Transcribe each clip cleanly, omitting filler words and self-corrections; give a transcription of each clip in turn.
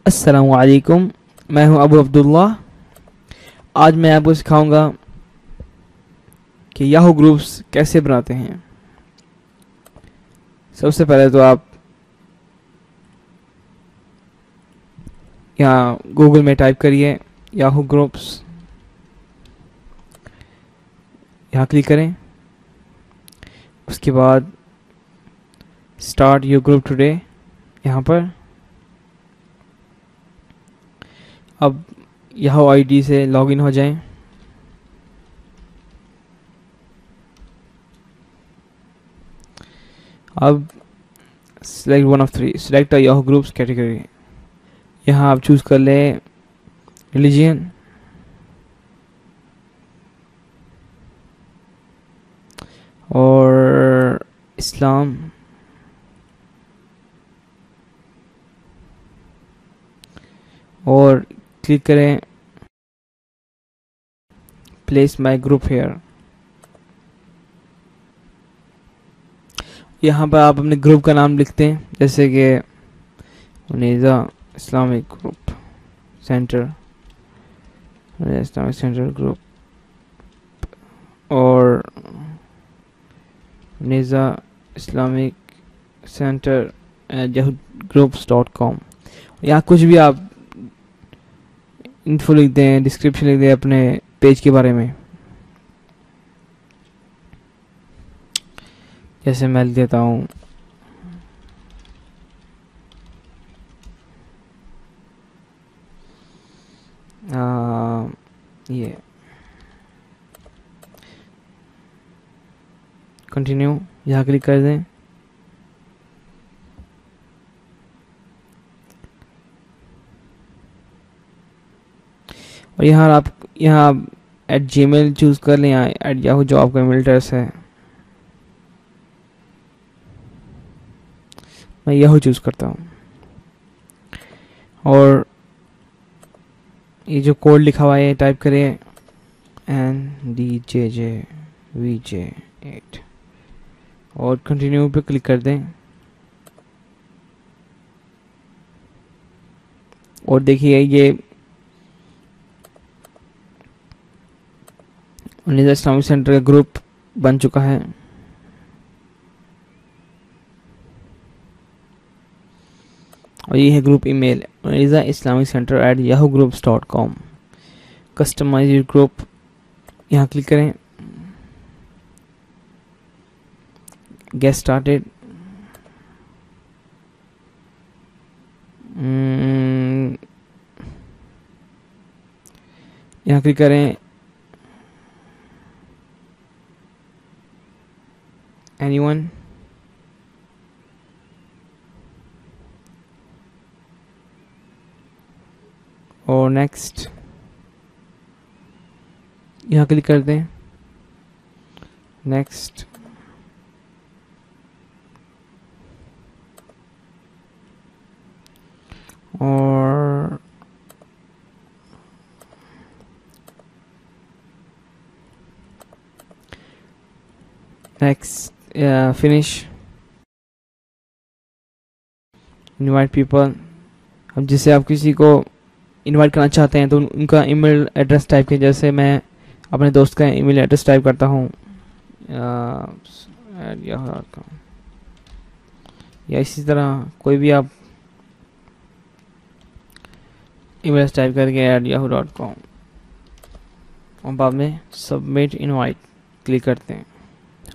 अस्सलामुअलैकुम, मैं हूं अबू अब्दुल्ला। आज मैं आपको सिखाऊंगा कि याहू ग्रुप्स कैसे बनाते हैं। सबसे पहले तो आप यहाँ गूगल में टाइप करिए याहू ग्रुप्स, यहाँ क्लिक करें। उसके बाद स्टार्ट योर ग्रुप टुडे, यहाँ पर अब याहू आईडी से लॉगिन हो जाएं। अब select one of three, select a Yahoo groups category. यहाँ आप चूज कर लें रिलीजन, और इस्लाम, और क्लिक करें प्लेस माई ग्रुप हेयर। यहाँ पर आप अपने ग्रुप का नाम लिखते हैं, जैसे कि Unaiza Islamic group centre, Islamic centre group, और उनीजा इस्लामिक सेंटर yahoo.groups.com। यहाँ कुछ भी आप इन्फो लिख दें, डिस्क्रिप्शन लिख दें अपने पेज के बारे में। जैसे मैं लिख देता हूँ ये कंटिन्यू, यहाँ क्लिक कर दें। और यहाँ आप @gmail चूज कर लें, यहाँ @yahoo जो आपका ईमेल एड्रेस है। मैं याहू चूज करता हूँ, और ये जो कोड लिखा हुआ है टाइप करें NDJJVJ8 और कंटिन्यू पे क्लिक कर दें। और देखिए ये उनीजा इस्लामिक सेंटर का ग्रुप बन चुका है। और ये है group email Unaiza Islamic centre @yahoo.groups.com। Customise your group, यहाँ क्लिक करें, गेट स्टार्टेड। यहाँ क्लिक करें एनीवन, और नेक्स्ट, यहाँ क्लिक कर दें, नेक्स्ट, और नेक्स्ट, फिनिश, इनवाइट पीपल। अब जिसे आप किसी को इनवाइट करना चाहते हैं तो उनका ईमेल एड्रेस टाइप करें। जैसे मैं अपने दोस्त का ईमेल एड्रेस टाइप करता हूँ yahoo.com, या इसी तरह कोई भी आप ईमेल टाइप करके yahoo.com, और बाद में सबमिट इनवाइट क्लिक करते हैं।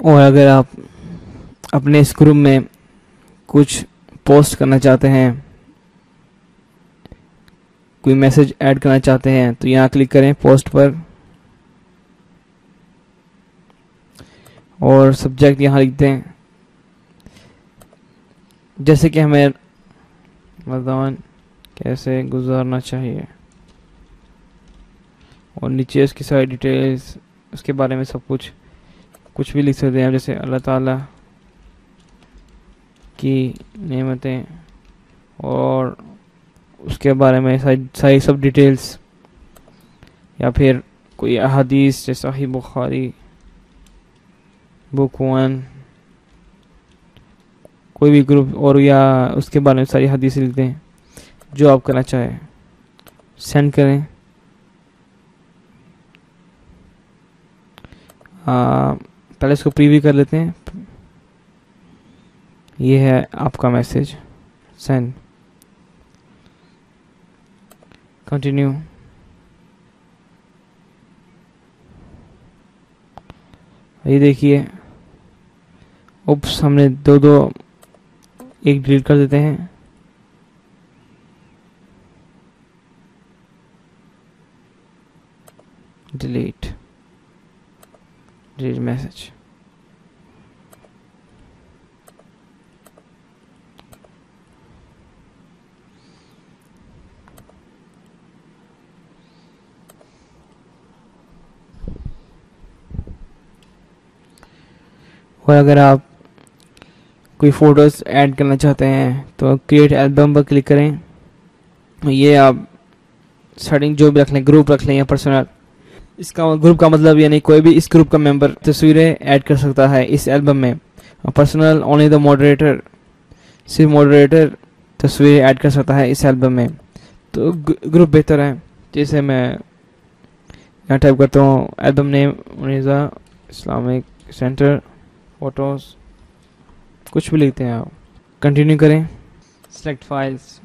और अगर आप अपने इस ग्रुप में कुछ पोस्ट करना चाहते हैं, कोई मैसेज ऐड करना चाहते हैं, तो यहाँ क्लिक करें पोस्ट पर, और सब्जेक्ट यहाँ लिख दें, जैसे कि हमें रमज़ान कैसे गुजारना चाहिए, और नीचे उसकी सारी डिटेल्स, उसके बारे में सब कुछ भी लिख सकते हैं। जैसे अल्लाह ताला की नेमतें, और उसके बारे में सारी सब डिटेल्स, या फिर कोई अहादीस जैसे सही बुखारी, बुक 1, कोई भी ग्रुप, और या उसके बारे में सारी हदीसें लिखते हैं। जो आप करना चाहें सेंड करें। पहले इसको प्रीव्यू कर लेते हैं। ये है आपका मैसेज, सेंड, कंटिन्यू। ये देखिए, उप्स, हमने दो एक डिलीट कर देते हैं। Delete message. और अगर आप कोई फ़ोटोज़ ऐड करना चाहते हैं तो क्रिएट एल्बम पर क्लिक करें। ये आप सेटिंग जो भी रख लें, ग्रुप रख लें या पर्सनल। इसका ग्रुप का मतलब यानी कोई भी इस ग्रुप का मेंबर तस्वीरें ऐड कर सकता है इस एल्बम में। पर्सनल ओनली द मॉडरेटर, सिर्फ मॉडरेटर तस्वीरें ऐड कर सकता है इस एल्बम में। तो ग्रुप बेहतर है। जैसे मैं यहाँ टाइप करता हूँ album name Unaiza Islamic centre photos, कुछ भी लिखते हैं आप। कंटिन्यू करें। सेलेक्ट फाइल्स,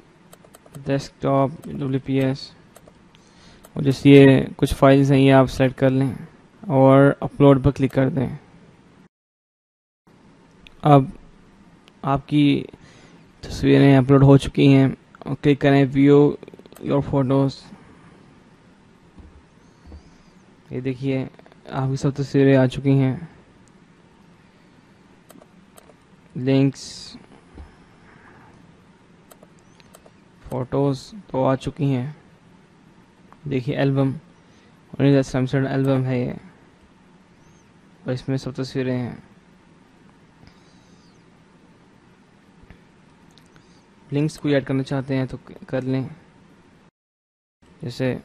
डेस्कटॉप, WPS, और जैसे ये कुछ फाइल्स हैं ये आप सेलेक्ट कर लें और अपलोड पर क्लिक कर दें। अब आपकी तस्वीरें अपलोड हो चुकी हैं और क्लिक करें व्यू योर फोटोज़। ये देखिए आपकी सब तस्वीरें आ चुकी हैं। लिंक्स, फोटोज़ तो आ चुकी हैं। देखिए एल्बम, सैमसंग एल्बम है ये, और इसमें सब तस्वीरें हैं। लिंक्स को ऐड करना चाहते हैं तो कर लें, जैसे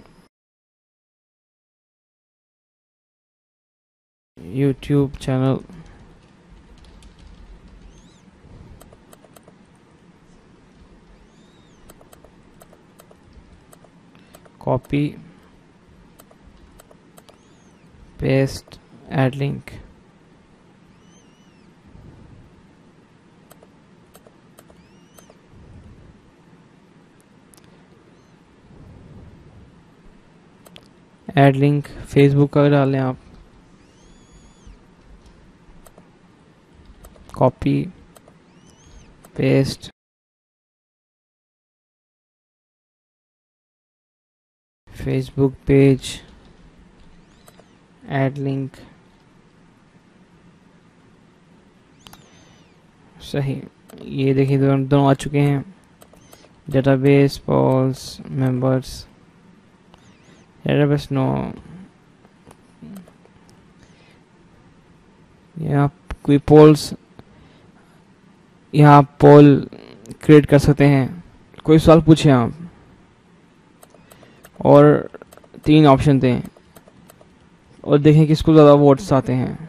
YouTube channel, copy paste, add link. Add link Facebook का डालें आप, copy paste, Facebook page, add link. सही, ये देखिए दोनों आ चुके हैं। Database, polls, members, database no. यहाँ कोई पोल्स, यहाँ पोल क्रिएट कर सकते हैं। कोई सवाल पूछें आप, और 3 ऑप्शन थे, और देखें किसको ज़्यादा वोट्स आते हैं।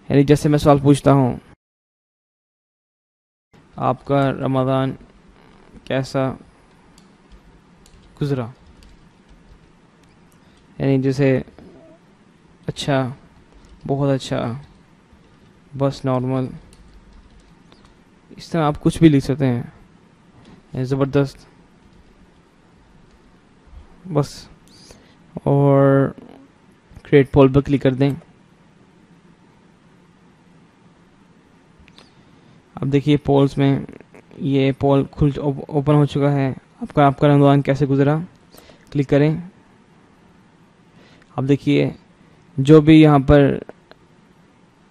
यानी जैसे मैं सवाल पूछता हूँ, आपका रमज़ान कैसा गुज़रा, यानी जैसे अच्छा, बहुत अच्छा, बस नॉर्मल, इस तरह आप कुछ भी लिख सकते हैं। ज़बरदस्त, बस। और क्रिएट पोल पर क्लिक कर दें। अब देखिए पोल्स में ये पोल ओपन हो चुका है। आपका रमज़ान कैसे गुज़रा, क्लिक करें। अब देखिए जो भी यहाँ पर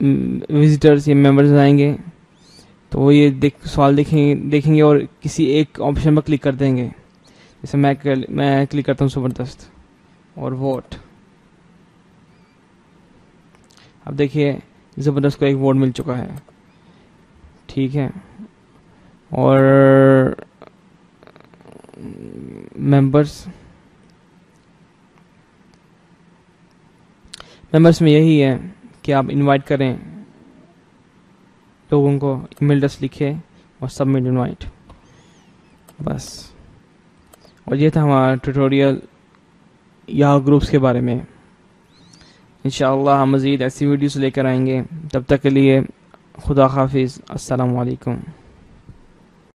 विजिटर्स या मेंबर्स आएंगे तो वो ये सवाल देखेंगे और किसी एक ऑप्शन पर क्लिक कर देंगे। जैसे मैं क्लिक करता हूँ ज़बरदस्त और वोट। अब देखिए ज़बरदस्त को एक वोट मिल चुका है, ठीक है। और मेंबर्स में यही है कि आप इनवाइट करें लोगों को, ईमेल एड्रेस लिखें और सबमिट इनवाइट। बस। और ये था हमारा ट्यूटोरियल याहू ग्रुप्स के बारे में। इंशाअल्लाह हम मज़ीद ऐसी वीडियोस लेकर आएंगे। तब तक के लिए खुदा हाफिज़, अस्सलामु अलैकुम।